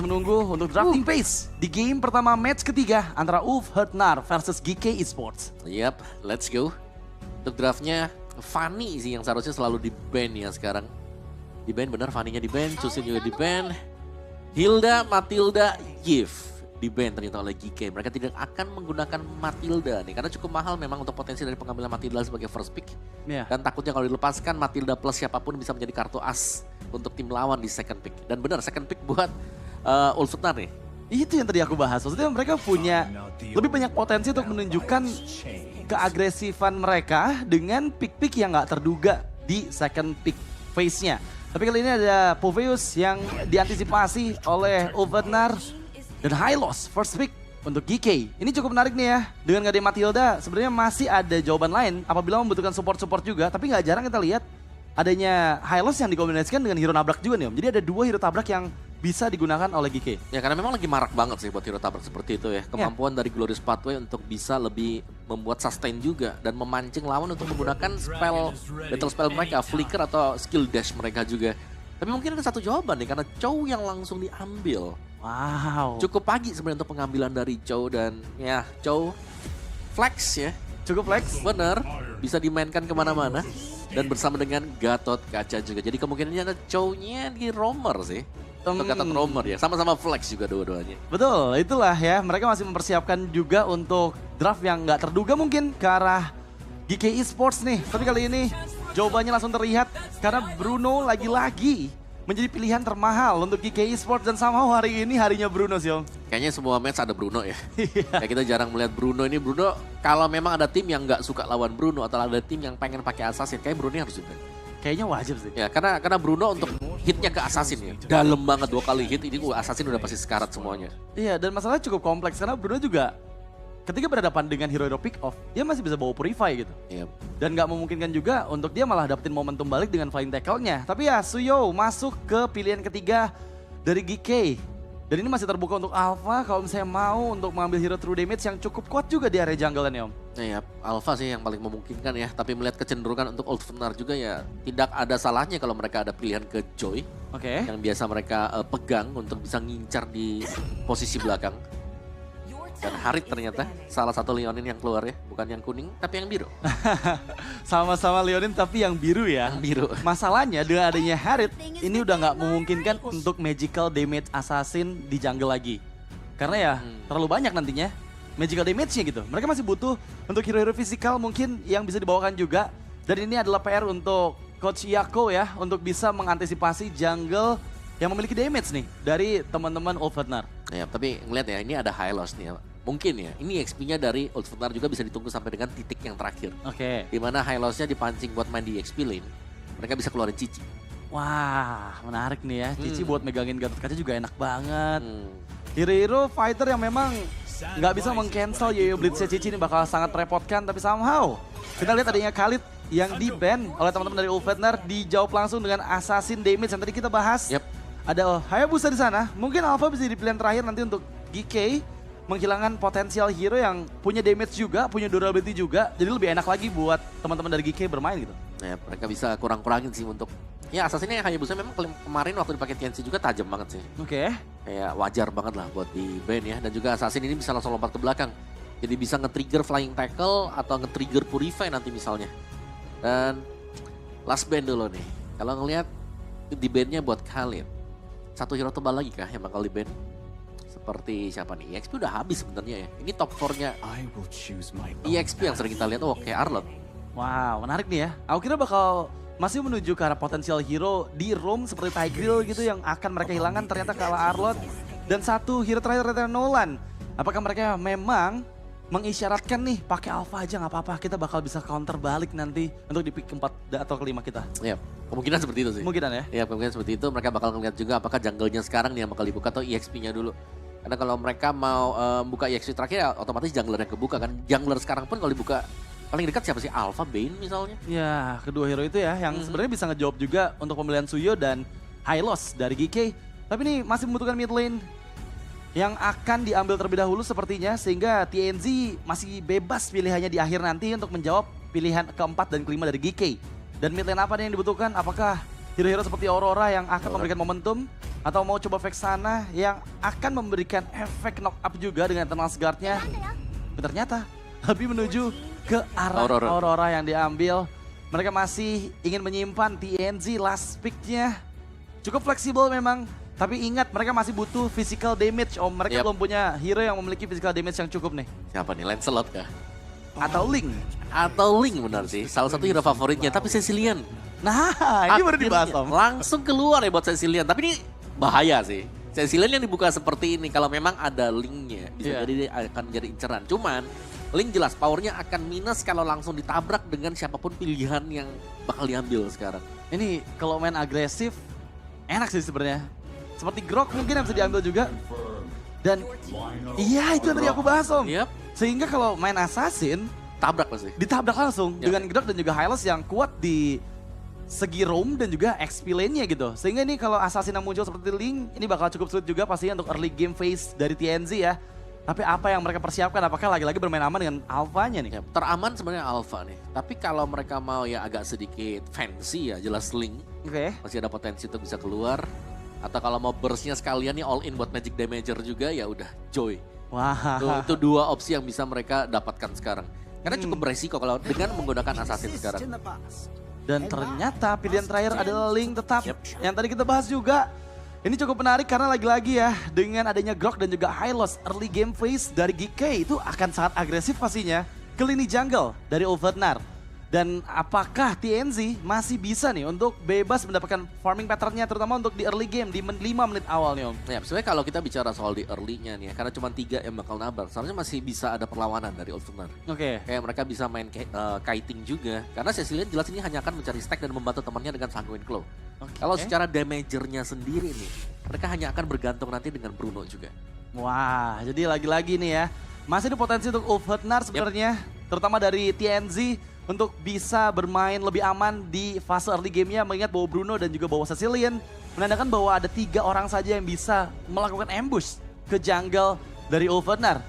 Menunggu untuk drafting pace di game pertama match ketiga antara Ulf Hertnar versus GK Esports. Yap, let's go. Untuk draftnya Fanny sih yang seharusnya selalu di ban ya sekarang. Di ban bener, Fanny-nya di ban, Chusin juga di ban. Hilda, Matilda, Yves di ban ternyata oleh GK. Mereka tidak akan menggunakan Matilda nih karena cukup mahal memang untuk potensi dari pengambilan Matilda sebagai first pick. Iya. Dan takutnya kalau dilepaskan Matilda plus siapapun bisa menjadi kartu as untuk tim lawan di second pick. Dan benar second pick buat Ulf Hertnar nih. Itu yang tadi aku bahas. Maksudnya mereka punya lebih banyak potensi untuk menunjukkan keagresifan mereka dengan pick-pick yang nggak terduga di second pick phase-nya. Tapi kali ini ada Poveus yang diantisipasi oleh Ulf Hertnar dan Hylos first pick untuk GK. Ini cukup menarik nih ya. Dengan gak ada Matilda sebenarnya masih ada jawaban lain apabila membutuhkan support-support juga. Tapi nggak jarang kita lihat adanya Hylos yang dikombinasikan dengan hero nabrak juga nih Om. Jadi ada dua hero tabrak yang bisa digunakan oleh GK. Ya karena memang lagi marak banget sih buat hero tabrak seperti itu ya. Kemampuan dari Glorious Pathway untuk bisa lebih membuat sustain juga dan memancing lawan untuk menggunakan battle spell mereka, flicker atau skill dash mereka juga. Tapi mungkin ada satu jawaban nih karena Chow yang langsung diambil. Wow. Cukup pagi sebenarnya untuk pengambilan dari Chow dan ya Chow flex ya. Cukup flex. Bener, bisa dimainkan kemana-mana. Dan bersama dengan Gatot Kaca juga. Jadi kemungkinannya ada Chow-nya di roamer sih. Atau Gatot roamer ya, sama-sama flex juga dua-duanya. Betul, itulah ya. Mereka masih mempersiapkan juga untuk draft yang nggak terduga mungkin ke arah GK Esports nih. Tapi kali ini jawabannya langsung terlihat karena Bruno lagi-lagi menjadi pilihan termahal untuk GK Esports dan somehow hari ini harinya Bruno sih Om. Kayaknya semua match ada Bruno ya. Kayak kita jarang melihat Bruno ini. Bruno kalau memang ada tim yang nggak suka lawan Bruno atau ada tim yang pengen pakai assassin, kayak Bruno harus juga. Kayaknya wajib sih. Ya karena Bruno untuk hitnya ke assassin ya. Dalam banget 2 kali hit ini assassin udah pasti sekarat semuanya. Iya, dan masalahnya cukup kompleks karena Bruno juga ketika berhadapan dengan hero-hero pick off, dia masih bisa bawa Purify gitu. Iya. Dan nggak memungkinkan juga untuk dia malah dapetin momentum balik dengan flying tackle-nya. Tapi ya Suyo masuk ke pilihan ketiga dari GK. Dan ini masih terbuka untuk Alpha kalau misalnya mau untuk mengambil hero true damage yang cukup kuat juga di area jungle nih Om. Iya, Alpha sih yang paling memungkinkan ya. Tapi melihat kecenderungan untuk Ulf Hertnar juga ya tidak ada salahnya kalau mereka ada pilihan ke Joy. Oke. Yang biasa mereka pegang untuk bisa ngincar di posisi belakang. Dan Harit ternyata salah satu Leonin yang keluar ya. Bukan yang kuning tapi yang biru. Sama-sama Leonin tapi yang biru ya. Yang biru. Masalahnya dengan adanya Harit, ini udah nggak memungkinkan untuk magical damage assassin di jungle lagi. Karena ya terlalu banyak nantinya magical damage-nya gitu. Mereka masih butuh untuk hero-hero fisikal mungkin yang bisa dibawakan juga. Dan ini adalah PR untuk Coach Yako ya, untuk bisa mengantisipasi jungle yang memiliki damage nih dari teman-teman Ulf Hertnar. Ya, tapi ngeliat ya ini ada Hylos nih ya. Mungkin ya, ini XP-nya dari Ulf Hertnar juga bisa ditunggu sampai dengan titik yang terakhir. Oke. Dimana Hylosnya dipancing buat main di XP lane, mereka bisa keluarin Cici. Wah, menarik nih ya. Cici buat megangin Gatot Kaca juga enak banget. Hero-hero fighter yang memang nggak bisa meng-cancel Yoyo Blitznya Cici ini bakal sangat merepotkan. Tapi somehow, kita lihat adanya Khalid yang di-ban oleh teman-teman dari Ulf Hertnar dijawab langsung dengan assassin damage yang tadi kita bahas. Yep. Ada Hayabusa di sana. Mungkin Alpha bisa jadi pilihan terakhir nanti untuk GK. Menghilangkan potensial hero yang punya damage juga, punya durability juga. Jadi lebih enak lagi buat teman-teman dari GK bermain gitu. Ya, mereka bisa kurang-kurangin sih untuk... Ya assassinnya Hayabusa memang kemarin waktu dipakai TNC juga tajam banget sih. Oke. Kayak wajar banget lah buat di ban ya. Dan juga assassin ini bisa langsung lompat ke belakang. Jadi bisa nge-trigger flying tackle atau nge-trigger purify nanti misalnya. Dan last ban dulu nih. Kalau ngelihat di ban-nya buat Khalid. Satu hero tebal lagi kah yang bakal di ban? Seperti siapa nih? EXP udah habis sebenarnya ya. Ini top 4-nya EXP yang sering kita lihat. Oh kayak Arlot. Wow, menarik nih ya. Aku kira bakal masih menuju ke arah potensial hero di roam seperti Tigreal gitu yang akan mereka hilangkan, ternyata kalah Arlot. Dan satu hero terakhir ternyata Nolan. Apakah mereka memang mengisyaratkan nih pakai Alpha aja nggak apa-apa, kita bakal bisa counter balik nanti untuk di pick keempat atau kelima kita? Ya, kemungkinan seperti itu sih. Kemungkinan ya? Ya, kemungkinan seperti itu. Mereka bakal ngeliat juga apakah jungle-nya sekarang nih yang bakal dibuka atau EXP-nya dulu. Karena kalau mereka mau buka EXP terakhir ya otomatis jungler yang kebuka kan. Jungler sekarang pun kalau dibuka paling dekat siapa sih? Alpha, Bane misalnya. Ya, kedua hero itu ya yang sebenarnya bisa ngejawab juga untuk pemilihan Suyo dan Hylos dari GK. Tapi nih masih membutuhkan mid lane yang akan diambil terlebih dahulu sepertinya, sehingga TNZ masih bebas pilihannya di akhir nanti untuk menjawab pilihan keempat dan kelima dari GK. Dan mid lane apa nih yang dibutuhkan? Apakah hero-hero seperti Aurora yang akan memberikan momentum atau mau coba fake sana yang akan memberikan efek knock up juga dengan Eternal Guard-nya. Ternyata lebih menuju ke arah Aurora yang diambil. Mereka masih ingin menyimpan TNZ last pick-nya. Cukup fleksibel memang. Tapi ingat mereka masih butuh physical damage. Mereka belum punya hero yang memiliki physical damage yang cukup nih. Siapa nih? Lancelot kah? Atau Link. Atau Link benar sih. Salah satu hero favoritnya. Tapi Cecilion. Nah ini baru dibahas Om. Langsung keluar ya buat Cecilion. Tapi ini bahaya sih. Cecilion yang dibuka seperti ini. Kalau memang ada Linknya. Bisa jadi dia akan jadi inceran. Cuman Link jelas powernya akan minus kalau langsung ditabrak dengan siapapun pilihan yang bakal diambil sekarang. Ini kalau main agresif enak sih sebenarnya. Seperti Grok mungkin yang bisa diambil juga. Dan iya itu yang tadi aku bahas Om. Yep. Sehingga kalau main Assassin, Tabrak pasti. ditabrak langsung dengan Grok dan juga Hylos yang kuat di segi roam dan juga XP lane-nya gitu. Sehingga ini kalau Assassin yang muncul seperti Link, ini bakal cukup sulit juga pastinya untuk early game phase dari TNZ ya. Tapi apa yang mereka persiapkan, apakah lagi-lagi bermain aman dengan alfanya nih? Ya, teraman sebenarnya alpha nih. Tapi kalau mereka mau ya agak sedikit fancy ya, jelas Link. Oke. Masih ada potensi untuk bisa keluar. Atau kalau mau burst-nya sekalian nih all in buat Magic Damager juga ya udah Joy. Wah. Itu dua opsi yang bisa mereka dapatkan sekarang. Karena cukup beresiko kalau dengan menggunakan Assassin sekarang. Dan ternyata pilihan terakhir adalah Link tetap. Yang tadi kita bahas juga. Ini cukup menarik karena lagi-lagi ya dengan adanya Grok dan juga Hylos early game phase dari GK itu akan sangat agresif pastinya ke lini jungle dari Ulfwenar. Dan apakah TNZ masih bisa nih untuk bebas mendapatkan farming pattern-nya terutama untuk di early game di 5 menit awal nih Om? Ya sebenarnya kalau kita bicara soal di early-nya nih ya, karena cuma 3 yang bakal nabrak, seharusnya masih bisa ada perlawanan dari Ulfwenar. Oke. Kayak mereka bisa main kiting juga, karena Cecilion jelas ini hanya akan mencari stack dan membantu temannya dengan Sanguine Claw. Kalau secara damager-nya sendiri nih, mereka hanya akan bergantung nanti dengan Bruno juga. Wah, jadi lagi-lagi nih ya, masih ada potensi untuk Ulfwenar sebenarnya, terutama dari TNZ untuk bisa bermain lebih aman di fase early game-nya, mengingat bahwa Bruno dan juga bahwa Cecilion menandakan bahwa ada 3 orang saja yang bisa melakukan ambush ke jungle dari Ulfwenar.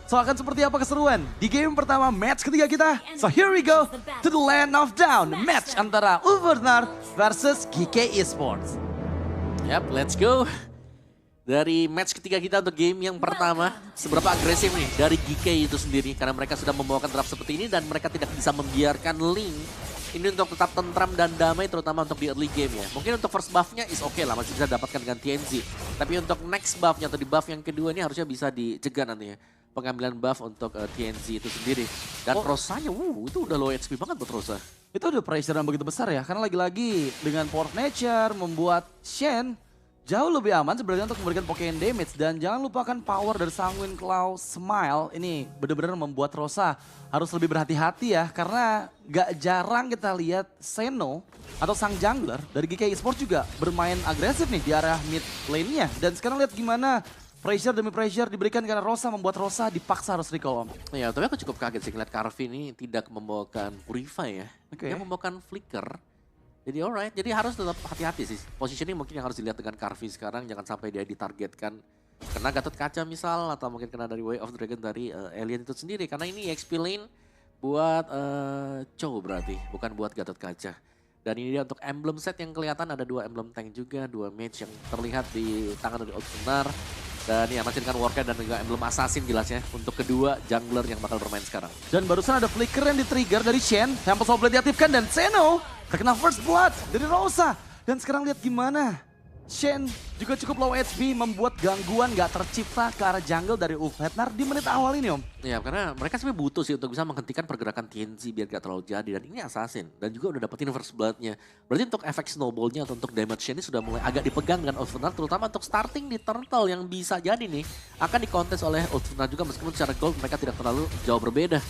So akan seperti apa keseruan di game pertama match ketiga kita? So here we go to the land of down, match antara Ulfwenar versus GK Esports. Yap, let's go. Dari match ketiga kita untuk game yang pertama, seberapa agresif nih dari GK itu sendiri. Karena mereka sudah membawakan draft seperti ini dan mereka tidak bisa membiarkan Link ini untuk tetap tentram dan damai terutama untuk di early game ya. Mungkin untuk first buff-nya is okay lah, masih bisa dapatkan dengan TNZ. Tapi untuk next buff-nya atau di buff yang kedua ini harusnya bisa dicegah nantinya. Pengambilan buff untuk TNZ itu sendiri. Dan Rosanya, itu udah low HP banget buat Rosa. Itu udah pressure yang begitu besar ya, karena lagi-lagi dengan Power of Nature membuat Shen jauh lebih aman sebenarnya untuk memberikan Pokémon damage. Dan jangan lupakan power dari Sanguine Claw Smile. Ini benar-benar membuat Rosa harus lebih berhati-hati ya. Karena gak jarang kita lihat Seno atau sang jungler dari GK Esports juga bermain agresif nih di arah mid lane-nya. Dan sekarang lihat gimana pressure demi pressure diberikan karena Rosa membuat Rosa dipaksa harus recall Om. Ya tapi aku cukup kaget sih ngeliat Carvi ini tidak membawakan Purify ya. Dia membawakan Flicker. Jadi alright, jadi harus tetap hati-hati sih. Positioning mungkin yang harus dilihat dengan Carvi sekarang, jangan sampai dia ditargetkan kena Gatot Kaca misal, atau mungkin kena dari Way of Dragon dari Alien itu sendiri. Karena ini XP lane buat Chow berarti, bukan buat Gatot Kaca. Dan ini dia untuk emblem set yang kelihatan ada 2 emblem tank juga, 2 mage yang terlihat di tangan dari Ulfwenar. Dan ya masih dengan Warcry dan juga emblem assassin jelasnya untuk kedua jungler yang bakal bermain sekarang. Dan barusan ada flicker yang di-trigger dari Shen, Temple Soul Blade diaktifkan dan Seno terkena first blood dari Rosa. Dan sekarang lihat gimana Shen juga cukup low HP membuat gangguan gak tercipta ke arah jungle dari Ulfwenar di menit awal ini Om. Ya karena mereka sebenarnya butuh sih untuk bisa menghentikan pergerakan TNZ biar gak terlalu jadi. Dan ini assassin dan juga udah dapetin first blood-nya. Berarti untuk efek snowball-nya atau untuk damage-nya ini sudah mulai agak dipegang dengan Ulfwenar. Terutama untuk starting di turtle yang bisa jadi nih akan dikontes oleh Ulfwenar juga meskipun secara gold mereka tidak terlalu jauh berbeda.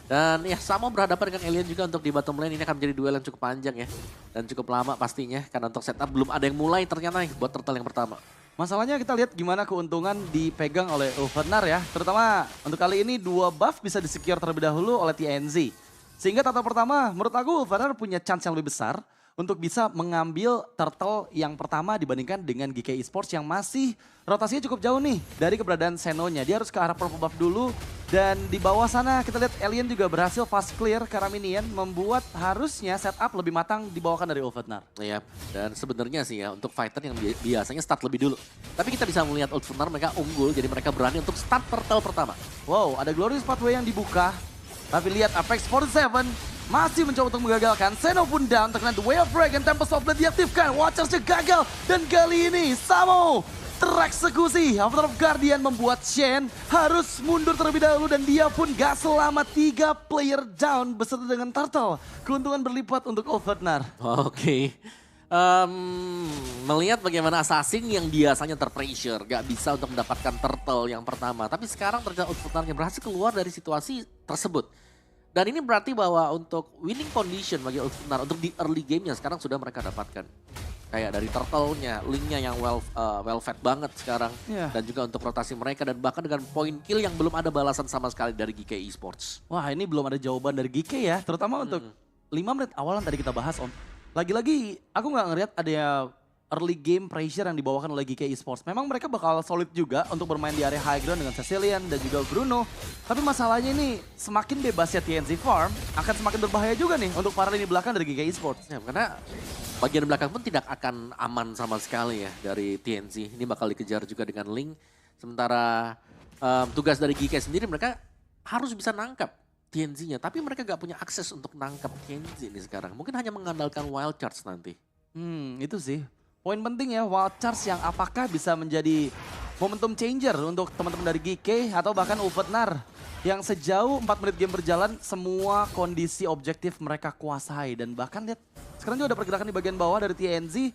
Dan ya sama berhadapan dengan Alien juga untuk di bottom lane ini akan menjadi duel yang cukup panjang ya. Dan cukup lama pastinya karena untuk setup belum ada yang mulai ternyata nih buat turtle yang pertama. Masalahnya kita lihat gimana keuntungan dipegang oleh Ulfwenar ya. Terutama untuk kali ini 2 buff bisa di-secure terlebih dahulu oleh TNZ. Sehingga tata pertama menurut aku Ulfwenar punya chance yang lebih besar untuk bisa mengambil turtle yang pertama dibandingkan dengan GK Esports yang masih rotasinya cukup jauh nih dari keberadaan Seno-nya. Dia harus ke arah purple buff dulu. Dan di bawah sana kita lihat Alien juga berhasil fast clear karena minion, membuat harusnya setup lebih matang dibawakan dari Ulfwenar. Iya, dan sebenarnya sih ya untuk fighter yang biasanya start lebih dulu. Tapi kita bisa melihat Ulfwenar mereka unggul, jadi mereka berani untuk start turtle pertama. Wow, ada Glorious Pathway yang dibuka. Tapi lihat Apex 47 masih mencoba untuk mengagalkan. Seno pun down, terkena The Way of Dragon, Tempest of Blade diaktifkan. Watchersnya gagal, dan kali ini Samo tereksekusi. Avatar of Guardian membuat Shen harus mundur terlebih dahulu dan dia pun gak selamat. 3 player down beserta dengan Turtle. Keuntungan berlipat untuk Ulfwenar. Oke. Melihat bagaimana Assassin yang biasanya terpressure, gak bisa untuk mendapatkan turtle yang pertama. Tapi sekarang ternyata Ulfwenar yang berhasil keluar dari situasi tersebut. Dan ini berarti bahwa untuk winning condition bagi Ulfwenar untuk di early game-nya sekarang sudah mereka dapatkan. Kayak dari turtle-nya, link-nya yang well fed banget sekarang. Yeah. Dan juga untuk rotasi mereka dan bahkan dengan point kill yang belum ada balasan sama sekali dari GK Esports. Wah, ini belum ada jawaban dari GK ya, terutama untuk 5 menit awalan tadi kita bahas Om. Lagi-lagi aku nggak ngelihat ada early game pressure yang dibawakan oleh GK Esports. Memang mereka bakal solid juga untuk bermain di area high ground dengan Cecilian dan juga Bruno. Tapi masalahnya ini semakin bebasnya TNC Farm akan semakin berbahaya juga nih untuk para lini belakang dari GK Esports. Ya, karena bagian belakang pun tidak akan aman sama sekali ya dari TNC. Ini bakal dikejar juga dengan Link. Sementara tugas dari GK sendiri mereka harus bisa nangkap TNC-nya. Tapi mereka gak punya akses untuk nangkap TNC ini sekarang. Mungkin hanya mengandalkan wild charge nanti. Itu sih. Poin penting ya, wild charge yang apakah bisa menjadi momentum changer untuk teman-teman dari GK atau bahkan Ulfwenar. Yang sejauh 4 menit game berjalan, semua kondisi objektif mereka kuasai. Dan bahkan lihat, sekarang juga ada pergerakan di bagian bawah dari TNC.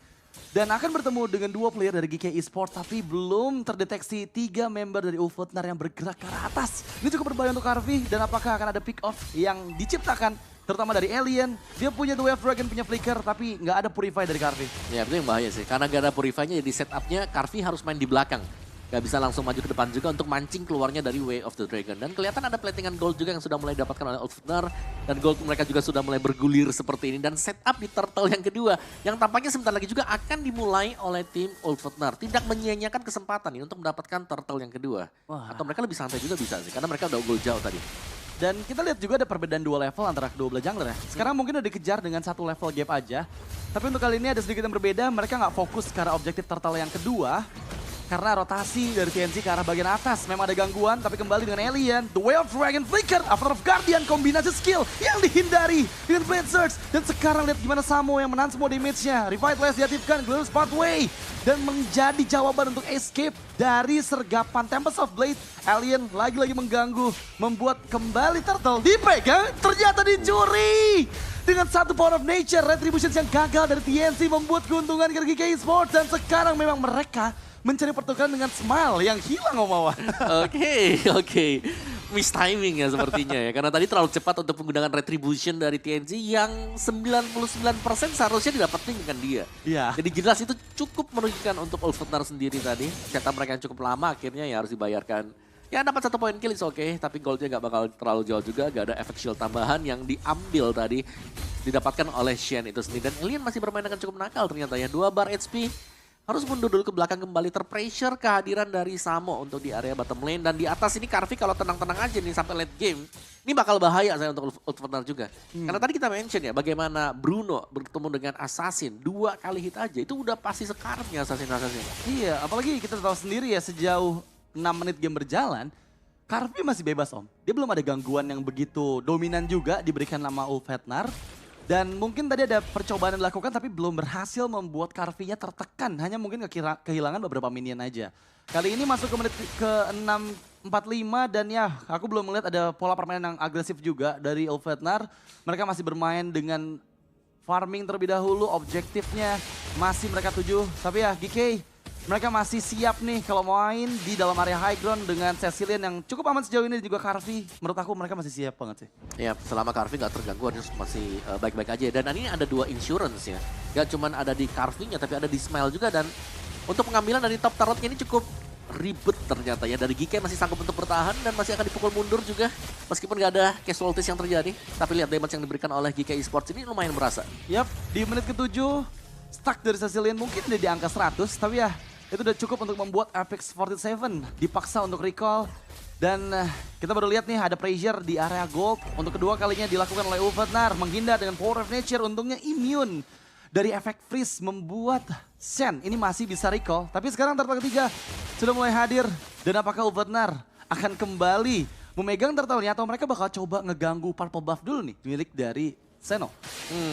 Dan akan bertemu dengan 2 player dari GK Esports, tapi belum terdeteksi 3 member dari Ulfwenar yang bergerak ke arah atas. Ini cukup berbahaya untuk Karvi, dan apakah akan ada pick off yang diciptakan terutama dari Alien. Dia punya The Way of Dragon, punya Flicker, tapi nggak ada Purify dari Karvi. Ya itu yang bahaya sih, karena gak ada Purify-nya jadi setupnya Karvi harus main di belakang. Gak bisa langsung maju ke depan juga untuk mancing keluarnya dari Way of the Dragon. Dan kelihatan ada platingan gold juga yang sudah mulai didapatkan oleh Ulfwenar. Dan gold mereka juga sudah mulai bergulir seperti ini. Dan setup di turtle yang kedua yang tampaknya sebentar lagi juga akan dimulai oleh tim Ulfwenar. Tidak menyia-nyiakan kesempatan ini untuk mendapatkan turtle yang kedua. Wah. Atau mereka lebih santai juga bisa sih, karena mereka udah unggul jauh tadi. Dan kita lihat juga ada perbedaan 2 level antara kedua belah jungler ya. Sekarang mungkin udah dikejar dengan 1 level gap aja. Tapi untuk kali ini ada sedikit yang berbeda, mereka nggak fokus ke arah objektif turtle yang kedua. Karena rotasi dari TNC ke arah bagian atas. Memang ada gangguan, tapi kembali dengan Alien. The Way of Dragon Flicker, Avatar of Guardian, kombinasi skill yang dihindari dengan Blade Surge. Dan sekarang lihat gimana Samo yang menahan semua damage-nya. Revitalize diaktifkan, Glorious Pathway. Dan menjadi jawaban untuk escape dari sergapan Tempest of Blade. Alien lagi-lagi mengganggu, membuat kembali Turtle dipegang, ternyata dicuri. Dengan 1 Power of Nature, Retributions yang gagal dari TNC membuat keuntungan ke GK Esports. Dan sekarang memang mereka mencari pertukaran dengan Smile yang hilang Omawan. Oke. Miss timing ya sepertinya ya. Karena tadi terlalu cepat untuk penggunaan Retribution dari TNC yang 99% seharusnya didapatkan dengan dia. Iya. Jadi jelas itu cukup merugikan untuk Ulfwenar sendiri tadi. Setup mereka yang cukup lama akhirnya ya harus dibayarkan. Ya dapat 1 poin kill is oke, tapi goldnya gak bakal terlalu jauh juga. Gak ada efek shield tambahan yang diambil tadi. Didapatkan oleh Shen itu sendiri. Dan Alien masih bermain dengan cukup nakal ternyata ya. 2 bar HP. Harus mundur dulu ke belakang kembali, terpressure kehadiran dari Samo untuk di area bottom lane. Dan di atas ini Karvi kalau tenang-tenang aja nih sampai late game, ini bakal bahaya saya untuk Ulfwenar juga. Karena tadi kita mention ya bagaimana Bruno bertemu dengan Assassin 2 kali hit aja, itu udah pasti sekarangnya Assassin. Iya, apalagi kita tahu sendiri ya sejauh 6 menit game berjalan, Karvi masih bebas Om. Dia belum ada gangguan yang begitu dominan juga diberikan nama Ulfwenar. Dan mungkin tadi ada percobaan yang dilakukan tapi belum berhasil membuat Karvi-nya tertekan. Hanya mungkin kehilangan beberapa minion aja. Kali ini masuk ke menit ke 6:45 dan ya aku belum melihat ada pola permainan yang agresif juga dari Ulfwenar. Mereka masih bermain dengan farming terlebih dahulu, objektifnya masih mereka tuju. Tapi ya GK, mereka masih siap nih kalau main di dalam area high ground dengan Cecilian yang cukup aman sejauh ini dan juga Karvi. Menurut aku mereka masih siap banget sih. Ya selama Karvi gak terganggu masih baik-baik aja. Dan ini ada 2 insurance ya. Gak cuma ada di Karvi-nya tapi ada di Smile juga. Dan untuk pengambilan dari top turret ini cukup ribet ternyata ya. Dari GK masih sanggup untuk bertahan dan masih akan dipukul mundur juga. Meskipun gak ada casualties yang terjadi. Tapi lihat damage yang diberikan oleh GK Esports ini lumayan berasa. Yap, di menit ke-7 stuck dari Cecilian mungkin udah di angka 100 tapi ya itu udah cukup untuk membuat Apex 47 dipaksa untuk recall. Dan kita baru lihat nih ada pressure di area gold. Untuk kedua kalinya dilakukan oleh Ulfatnar. Menghindar dengan Power of Nature, untungnya immune dari efek freeze membuat Shen ini masih bisa recall. Tapi sekarang turtle ketiga sudah mulai hadir. Dan apakah Ulfatnar akan kembali memegang turtle-nya atau mereka bakal coba ngeganggu purple buff dulu nih milik dari Seno?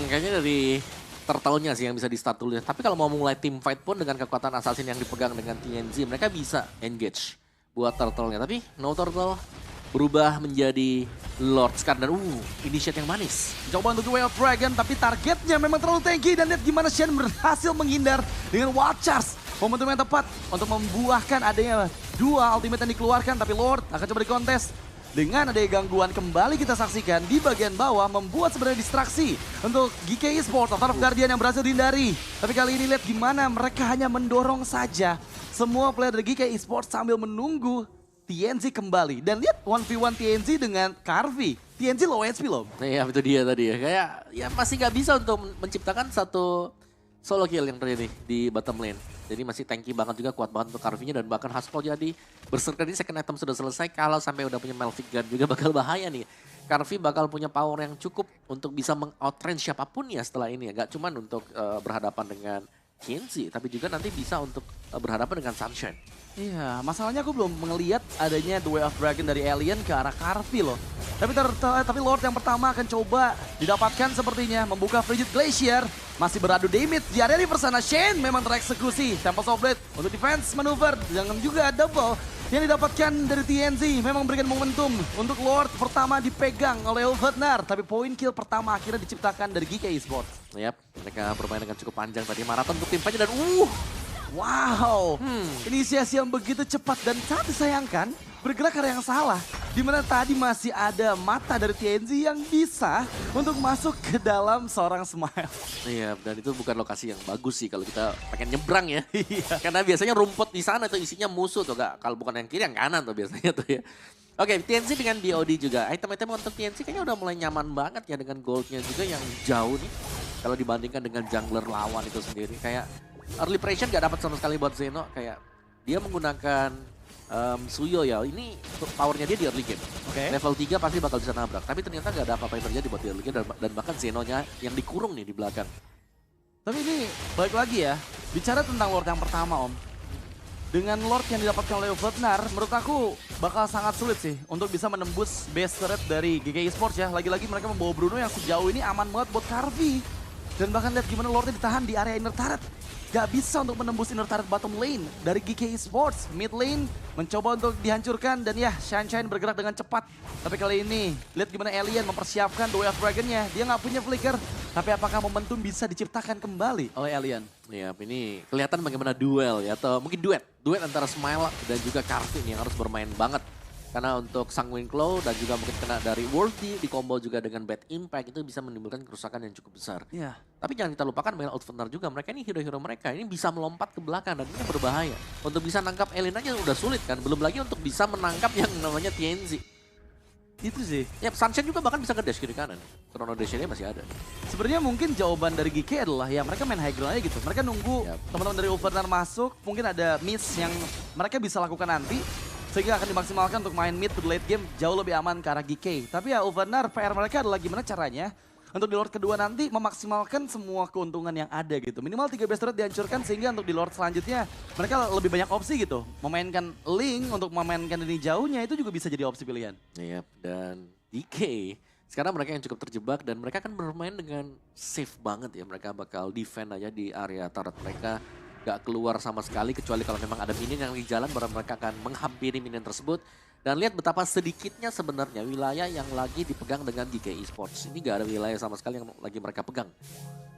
Kayaknya dari turtle-nya sih yang bisa di start dulu ya. Tapi kalau mau mulai team fight pun dengan kekuatan assassin yang dipegang dengan TNZ, mereka bisa engage buat turtle-nya. Tapi no turtle berubah menjadi Lord Scar dan initiate yang manis. Coba untuk Way of Dragon tapi targetnya memang terlalu tanky dan lihat gimana Shen berhasil menghindar dengan Wild Charge. Momentum yang tepat untuk membuahkan adanya dua ultimate yang dikeluarkan tapi Lord akan coba dikontes. Dengan adanya gangguan kembali kita saksikan di bagian bawah membuat sebenarnya distraksi untuk GK Esports atau Guardian yang berhasil dihindari. Tapi kali ini lihat gimana mereka hanya mendorong saja semua player dari GK Esports sambil menunggu TNZ kembali. Dan lihat 1v1 TNZ dengan Karvi. TNZ low HP loh. Iya itu dia tadi ya. Kayak ya masih nggak bisa untuk menciptakan satu solo kill yang terjadi di bottom lane. Jadi masih tanky banget juga, kuat banget untuk Karvi-nya dan bahkan Haskell jadi berserker ini second item sudah selesai. Kalau sampai udah punya Melvic Gun juga bakal bahaya nih. Karvi bakal punya power yang cukup untuk bisa meng-outrange siapapun ya setelah ini ya. Gak cuman untuk berhadapan dengan Kenzie, tapi juga nanti bisa untuk berhadapan dengan Sunshine. Iya, masalahnya aku belum melihat adanya The Way of Dragon dari Alien ke arah Karvi loh. Tapi Lord yang pertama akan coba didapatkan sepertinya membuka Frigid Glacier. Masih beradu damage di area river sana. Shen memang tereksekusi. Tempest of Blade untuk defense maneuver. Jangan juga double yang didapatkan dari TNZ. Memang memberikan momentum untuk Lord pertama dipegang oleh Ulfatnar. Tapi poin kill pertama akhirnya diciptakan dari GK Esports. Yap, mereka bermain dengan cukup panjang tadi. Maraton untuk tim fight-nya dan wow, inisiasi yang begitu cepat dan sangat disayangkan bergerak ke arah yang salah. Dimana tadi masih ada mata dari TNZ yang bisa untuk masuk ke dalam seorang Smile. Iya, dan itu bukan lokasi yang bagus sih kalau kita pengen nyebrang ya. Iya. Karena biasanya rumput di sana tuh isinya musuh tuh, gak? Kalau bukan yang kiri yang kanan tuh biasanya tuh ya. Oke, TNC dengan BOD juga. Item-item untuk TNC kayaknya udah mulai nyaman banget ya dengan goldnya juga yang jauh nih. Kalau dibandingkan dengan jungler lawan itu sendiri. Kayak early pressure gak dapat sama sekali buat Zeno. Kayak dia menggunakan Suyo ya. Ini powernya dia di early game. Oke. Level 3 pasti bakal bisa nabrak. Tapi ternyata gak ada apa-apa yang terjadi buat di early game. Dan bahkan Zenonya yang dikurung nih di belakang. Tapi ini balik lagi ya, bicara tentang Lord yang pertama Om. Dengan Lord yang didapatkan oleh Ulfatnar, menurut aku bakal sangat sulit sih untuk bisa menembus base turret dari GK Esports ya. Lagi-lagi mereka membawa Bruno yang sejauh ini aman banget buat Karvi. Dan bahkan lihat gimana Lordnya ditahan di area inner turret. Gak bisa untuk menembus inner turret bottom lane dari GK Esports. Mid lane mencoba untuk dihancurkan dan ya Sunshine bergerak dengan cepat. Tapi kali ini lihat gimana Alien mempersiapkan The Way of Dragon-nya. Dia gak punya flicker. Tapi apakah momentum bisa diciptakan kembali oleh Alien? Ya, ini kelihatan bagaimana duel ya, atau mungkin duet. Duet antara Smile dan juga Karvi yang harus bermain banget. Karena untuk Sanguine Claw dan juga mungkin kena dari Worthy di combo juga dengan Bad Impact itu bisa menimbulkan kerusakan yang cukup besar. Iya. Tapi jangan kita lupakan dengan Ulfatnar juga, mereka ini hero-hero mereka ini bisa melompat ke belakang dan ini berbahaya. Untuk bisa nangkap Alien aja udah sulit kan, belum lagi untuk bisa menangkap yang namanya TNZ. Itu sih. Ya, Sunshine juga bahkan bisa ke dash kiri kanan. Chrono Dash-nya masih ada. Sebenarnya mungkin jawaban dari GK adalah ya mereka main high ground aja gitu. Mereka nunggu teman-teman dari Ulfatnar masuk, mungkin ada miss yang mereka bisa lakukan nanti. Sehingga akan dimaksimalkan untuk main mid to late game jauh lebih aman ke arah GK. Tapi ya Ulfatnar PR mereka adalah gimana caranya untuk di Lord kedua nanti memaksimalkan semua keuntungan yang ada gitu. Minimal 3 base turret dihancurkan sehingga untuk di Lord selanjutnya mereka lebih banyak opsi gitu. Memainkan Link untuk memainkan ini jauhnya itu juga bisa jadi opsi pilihan. Iya, dan DK sekarang mereka yang cukup terjebak dan mereka akan bermain dengan safe banget ya. Mereka bakal defend aja di area turret mereka. Gak keluar sama sekali kecuali kalau memang ada minion yang di jalan baru mereka akan menghampiri minion tersebut. Dan lihat betapa sedikitnya sebenarnya wilayah yang lagi dipegang dengan GK Esports. Ini gak ada wilayah sama sekali yang lagi mereka pegang.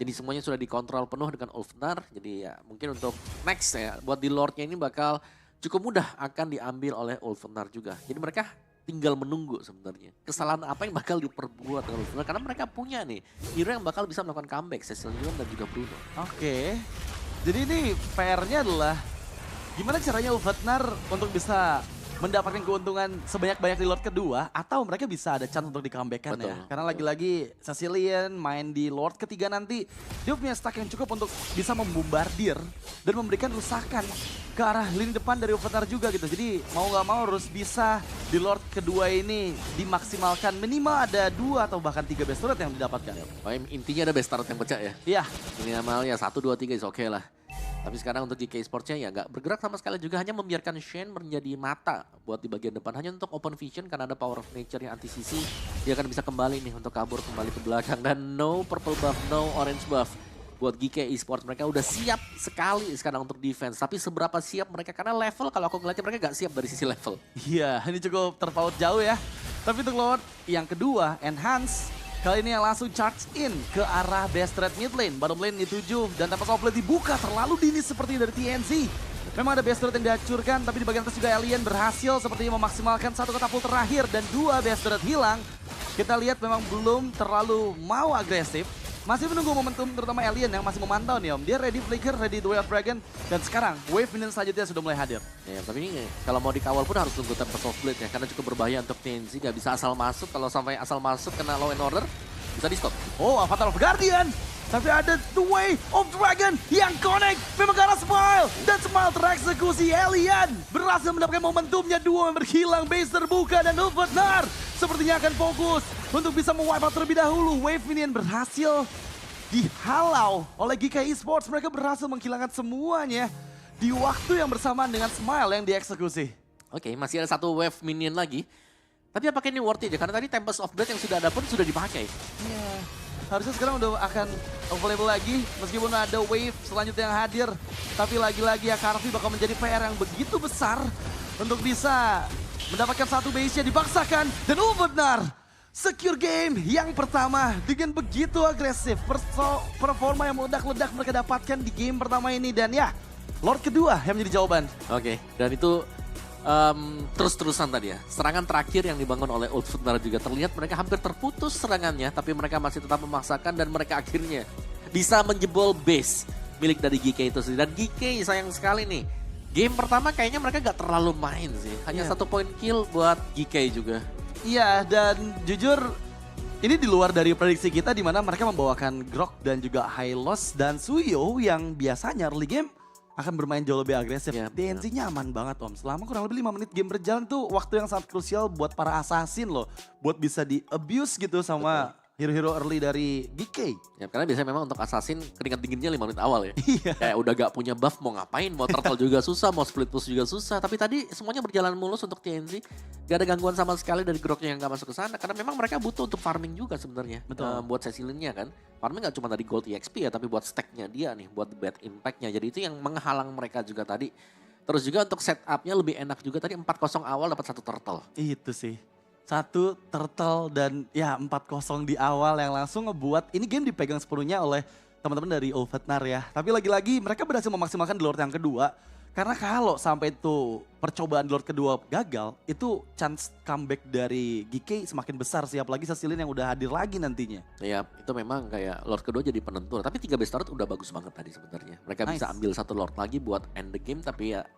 Jadi semuanya sudah dikontrol penuh dengan Ulfatnar. Jadi ya mungkin untuk next ya buat di Lordnya ini bakal cukup mudah akan diambil oleh Ulfatnar juga. Jadi mereka tinggal menunggu sebenarnya. Kesalahan apa yang bakal diperbuat dengan Ulfatnar. Karena mereka punya nih hero yang bakal bisa melakukan comeback. Cecilion dan juga Bruno. Oke. Jadi ini PR-nya adalah gimana caranya Ulfatnar untuk bisa mendapatkan keuntungan sebanyak-banyak di Lord kedua atau mereka bisa ada chance untuk di-comeback-kan ya. Betul. Karena lagi-lagi Sicilian main di Lord ketiga nanti dia punya stack yang cukup untuk bisa membombardir dan memberikan rusakan ke arah lini depan dari Ulfwetar juga gitu. Jadi mau nggak mau harus bisa di Lord kedua ini dimaksimalkan minimal ada 2 atau bahkan 3 best turret yang didapatkan. Intinya ada best start yang pecah ya. Iya. Minimal ya 1, 2, 3 is oke lah. Tapi sekarang untuk GK Sports-nya ya nggak bergerak sama sekali juga, hanya membiarkan Shen menjadi mata buat di bagian depan. Hanya untuk open vision karena ada power of nature yang anti-CC. Dia akan bisa kembali nih untuk kabur kembali ke belakang. Dan no purple buff, no orange buff. Buat GK Esports mereka udah siap sekali sekarang untuk defense. Tapi seberapa siap mereka, karena level kalau aku ngeliatnya mereka nggak siap dari sisi level. Iya, ini cukup terpaut jauh ya. Tapi untuk Lord yang kedua, Enhance. Kali ini yang langsung charge in ke arah best threat mid lane. Bottom lane dituju dan tanpa offlane dibuka terlalu dini seperti dari TNC. Memang ada best threat yang dihancurkan, tapi di bagian atas juga Alien berhasil sepertinya memaksimalkan satu katapult terakhir dan 2 best threat hilang. Kita lihat memang belum terlalu mau agresif. Masih menunggu momentum terutama Alien yang masih memantau nih Om. Dia ready flicker, ready the way of dragon. Dan sekarang wave minion selanjutnya sudah mulai hadir. Ya, tapi ini kalau mau dikawal pun harus tunggu Tempest of Blade ya. Karena cukup berbahaya untuk TNC. Gak bisa asal masuk. Kalau sampai asal masuk kena law and order, bisa di stop. Oh, Avatar of Guardian. Tapi ada the way of dragon yang connect. Memang ke arah Smile. Dan Smile tereksekusi. Alien berhasil mendapatkan momentumnya. 2 member hilang. Base terbuka dan Ulfwetar sepertinya akan fokus untuk bisa mewipe out terlebih dahulu. Wave minion berhasil dihalau oleh GK Esports. Mereka berhasil menghilangkan semuanya di waktu yang bersamaan dengan Smile yang dieksekusi. Oke, masih ada satu wave minion lagi. Tapi apakah ini worth it ya? Karena tadi Tempest of Blade yang sudah ada pun sudah dipakai. Iya, harusnya sekarang udah akan available lagi. Meskipun ada wave selanjutnya yang hadir. Tapi lagi-lagi ya Karvi bakal menjadi PR yang begitu besar untuk bisa mendapatkan satu base-nya dipaksakan. Dan Ulfwetar secure game yang pertama dengan begitu agresif. Performa yang meledak-ledak mereka dapatkan di game pertama ini. Dan ya, Lord kedua yang menjadi jawaban. Oke, dan itu terus-terusan tadi ya. Serangan terakhir yang dibangun oleh Ulfwetar juga terlihat mereka hampir terputus serangannya. Tapi mereka masih tetap memaksakan dan mereka akhirnya bisa menjebol base milik dari GK itu sendiri. Dan GK sayang sekali nih. Game pertama kayaknya mereka gak terlalu main sih. Hanya 1 point kill buat GK juga. Iya, dan jujur ini di luar dari prediksi kita di mana mereka membawakan Grok dan juga Hylos dan Suyo yang biasanya early game akan bermain jauh lebih agresif. Ya, TNC-nya aman banget Om. Selama kurang lebih 5 menit game berjalan tuh waktu yang sangat krusial buat para assassin loh. Buat bisa di-abuse gitu sama hero-hero early dari GK. Ya, karena biasanya memang untuk assassin keringat dinginnya 5 menit awal ya. Iya. Kayak udah gak punya buff, mau ngapain, mau turtle juga susah, mau split push juga susah. Tapi tadi semuanya berjalan mulus untuk TNC. Gak ada gangguan sama sekali dari Groknya yang gak masuk ke sana. Karena memang mereka butuh untuk farming juga sebenarnya. Betul. Buat Cecilinnya kan. Farming gak cuma dari gold EXP ya, tapi buat stacknya dia nih, buat bad impact-nya. Jadi itu yang menghalang mereka juga tadi. Terus juga untuk setup-nya lebih enak juga tadi 4-0 awal dapat 1 turtle. Itu sih. 1 turtle dan ya 4-0 di awal yang langsung ngebuat ini game dipegang sepenuhnya oleh teman-teman dari Ulfwetar ya. Tapi lagi-lagi mereka berhasil memaksimalkan di Lord yang kedua. Karena kalau sampai itu percobaan di Lord kedua gagal, itu chance comeback dari GK semakin besar sih. Apalagi Cecilian yang udah hadir lagi nantinya. Ya itu memang kayak Lord kedua jadi penentu. Tapi 3 best turret udah bagus banget tadi sebenarnya. Mereka bisa ambil 1 Lord lagi buat end the game, tapi ya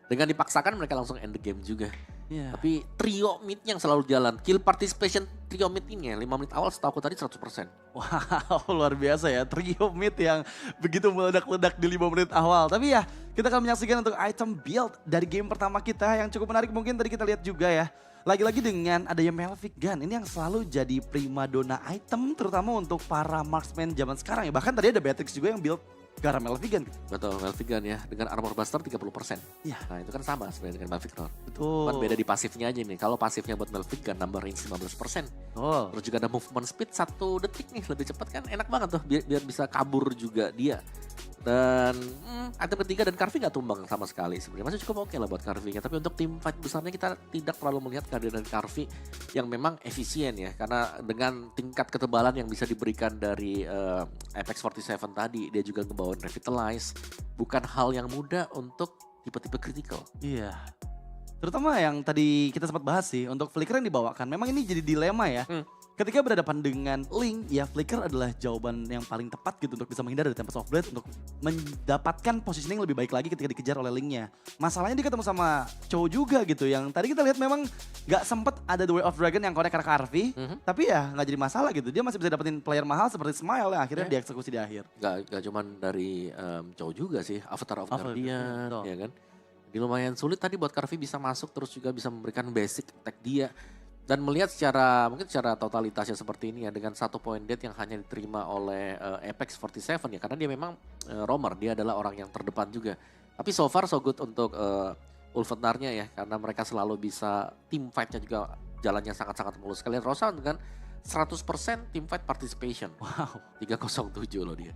dengan dipaksakan mereka langsung end the game juga. Yeah. Tapi trio mid yang selalu jalan. Kill participation trio mid ini ya 5 menit awal setahu aku tadi 100%. Wow, luar biasa ya. Trio mid yang begitu meledak-ledak di 5 menit awal. Tapi ya, kita akan menyaksikan untuk item build dari game pertama kita yang cukup menarik mungkin tadi kita lihat juga ya. Lagi-lagi dengan adanya Melvic Gun, ini yang selalu jadi primadona item terutama untuk para marksman zaman sekarang ya. Bahkan tadi ada Beatrix juga yang build gara Melvic Gun. Betul, Melvic Gun ya dengan armor buster 30%. Iya. Nah itu kan sama sebenarnya dengan Melvic Gun. Betul. Cuman beda di pasifnya aja nih. Kalau pasifnya buat Melvic Gun nambah range 15%. Oh. Terus juga ada movement speed 1 detik nih lebih cepat kan, enak banget tuh biar bisa kabur juga dia. Dan item ketiga dan Karvi gak tumbang sama sekali sebenarnya. Masih cukup oke lah buat Karvi-nya. Tapi untuk tim fight besarnya kita tidak terlalu melihat kehadiran Karvi yang memang efisien ya. Karena dengan tingkat ketebalan yang bisa diberikan dari Apex 47 tadi, dia juga ngebawain Revitalize. Bukan hal yang mudah untuk tipe-tipe critical. Iya. Terutama yang tadi kita sempat bahas sih, untuk flicker yang dibawakan. Memang ini jadi dilema ya. ketika berhadapan dengan Link, ya Flicker adalah jawaban yang paling tepat gitu untuk bisa menghindar dari Tempest of Blade untuk mendapatkan positioning lebih baik lagi ketika dikejar oleh Linknya. Masalahnya dia ketemu sama Chow juga gitu, yang tadi kita lihat memang gak sempet ada The Way of Dragon yang connect ke Karvi, tapi ya gak jadi masalah gitu. Dia masih bisa dapetin player mahal seperti Smile yang akhirnya dieksekusi di akhir. Gak cuman dari Chow juga sih, Avatar of Guardian, betul. ya kan. Di lumayan sulit tadi buat Karvi bisa masuk terus juga bisa memberikan basic attack dia. Dan melihat mungkin secara totalitasnya seperti ini ya, dengan 1 point dead yang hanya diterima oleh Apex 47 ya, karena dia memang roamer, dia adalah orang yang terdepan juga. Tapi so far so good untuk Ulfenarnya ya, karena mereka selalu bisa team fight-nya juga jalannya sangat-sangat mulus. Kalian Rosa dengan 100% team fight participation. Wow. 307 loh dia.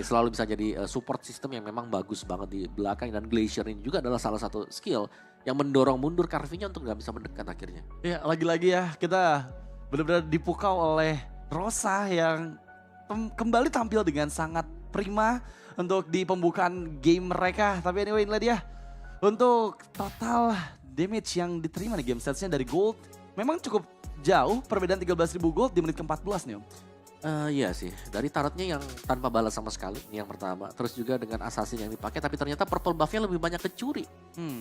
Selalu bisa jadi support system yang memang bagus banget di belakang, dan Glacier ini juga adalah salah satu skill yang mendorong mundur Karvi-nya untuk gak bisa mendekat akhirnya. Ya lagi-lagi ya kita benar-benar dipukau oleh Rosa yang kembali tampil dengan sangat prima untuk di pembukaan game mereka. Tapi anyway inilah dia untuk total damage yang diterima di game stats-nya dari Gold. Memang cukup jauh, perbedaan 13.000 gold di menit ke-14 nih Om. Iya sih, dari turretnya yang tanpa balas sama sekali, ini yang pertama. Terus juga dengan assassin yang dipakai, tapi ternyata purple buff-nya lebih banyak kecuri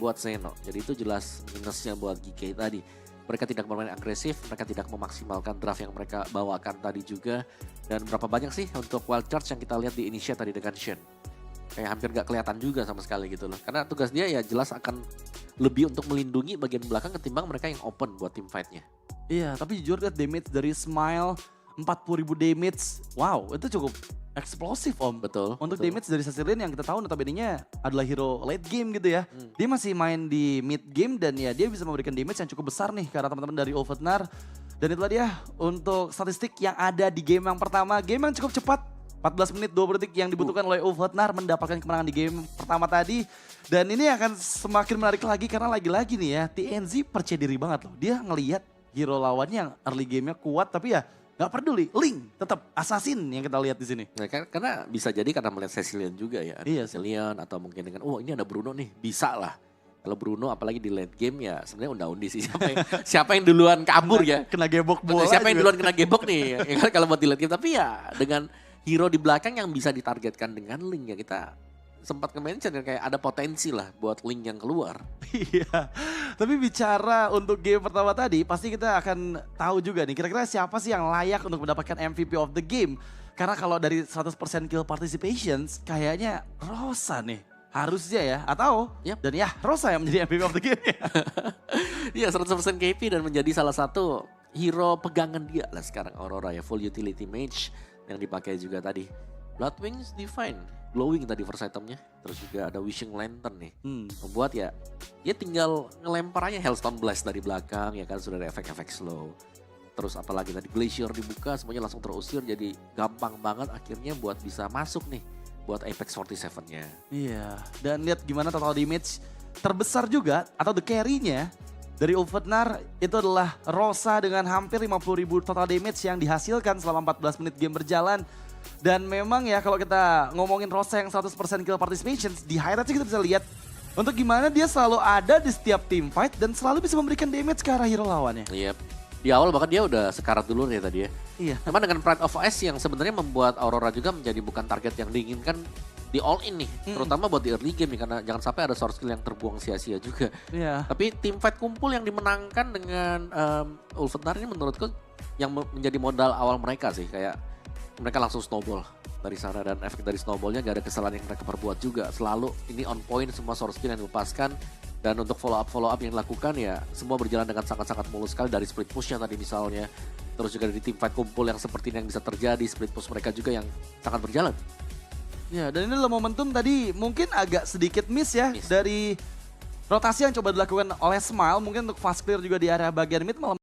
buat Zeno. Jadi itu jelas minusnya buat GK tadi. Mereka tidak bermain agresif, mereka tidak memaksimalkan draft yang mereka bawakan tadi juga. Dan berapa banyak sih untuk wild charge yang kita lihat di Initiate tadi dengan Shen. Kayak hampir gak kelihatan juga sama sekali gitu loh. Karena tugas dia ya jelas akan lebih untuk melindungi bagian belakang ketimbang mereka yang open buat team fight-nya. Iya, tapi jujur lihat damage dari Smile 40.000 damage. Wow, itu cukup eksplosif Om. Betul. Untuk betul. damage dari Cecilian yang kita tahu notabene-nya adalah hero late game gitu ya. Dia masih main di mid game dan ya dia bisa memberikan damage yang cukup besar nih karena teman-teman dari Ulfenar. Dan itulah dia untuk statistik yang ada di game yang pertama. Game yang cukup cepat. 14 menit 20 detik yang dibutuhkan oleh Ulfenar mendapatkan kemenangan di game pertama tadi. Dan ini akan semakin menarik lagi karena lagi-lagi nih ya TNZ percaya diri banget loh. Dia ngelihat hero lawannya yang early game-nya kuat tapi ya gak peduli, Link tetap assassin yang kita lihat di sini. Nah, karena bisa jadi karena melihat Cecilian juga ya. Iya, Cecilian atau mungkin dengan, oh ini ada Bruno nih, bisa lah. Kalau Bruno apalagi di late game ya sebenarnya unda-undi sih. Siapa yang duluan kabur ya. Kena gebok bola. Siapa yang duluan kena gebok nih. Ya kan kalau buat di late game. Tapi ya dengan hero di belakang yang bisa ditargetkan dengan Link ya kita sempat ke-mention ya, kayak ada potensi lah buat Link yang keluar. Iya, tapi bicara untuk game pertama tadi pasti kita akan tahu juga nih kira-kira siapa sih yang layak untuk mendapatkan MVP of the game. Karena kalau dari 100% kill participations kayaknya Rosa nih harusnya ya, atau dan ya Rosa yang menjadi MVP of the game. Iya 100% KP dan menjadi salah satu hero pegangan dia lah sekarang Aurora ya, full utility mage yang dipakai juga tadi. Bloodwings Divine, glowing tadi first itemnya. Terus juga ada Wishing Lantern nih. Membuat ya, dia tinggal ngelempar aja Hellstone Blast dari belakang ya kan, sudah ada efek-efek slow. Terus apalagi tadi Glacier dibuka, semuanya langsung terusir, jadi gampang banget akhirnya buat bisa masuk nih buat Apex 47-nya. Iya, dan lihat gimana total damage terbesar juga atau the carry-nya dari Ulfenar itu adalah Rosa dengan hampir 50.000 total damage yang dihasilkan selama 14 menit game berjalan. Dan memang ya kalau kita ngomongin Rosa yang 100% kill participation, di highlight kita bisa lihat untuk gimana dia selalu ada di setiap team fight dan selalu bisa memberikan damage ke arah hero lawannya. Iya, di awal bahkan dia udah sekarat dulu nih tadi ya. Iya. Memang dengan Pride of Ice yang sebenarnya membuat Aurora juga menjadi bukan target yang diinginkan di all in nih. Terutama buat di early game nih, karena jangan sampai ada source skill yang terbuang sia-sia juga. Iya. Tapi team fight kumpul yang dimenangkan dengan Ulfenar ini menurutku yang menjadi modal awal mereka sih. Kayak mereka langsung snowball dari sana dan efek dari snowballnya gak ada kesalahan yang mereka perbuat juga. Selalu ini on point semua source skill yang dilepaskan. Dan untuk follow up yang dilakukan ya semua berjalan dengan sangat-sangat mulus sekali dari split pushnya tadi misalnya. Terus juga dari team fight kumpul yang seperti ini yang bisa terjadi, split push mereka juga yang sangat berjalan. Ya, dan ini adalah momentum tadi mungkin agak sedikit miss ya dari rotasi yang coba dilakukan oleh Smile. Mungkin untuk fast clear juga di area bagian mid malah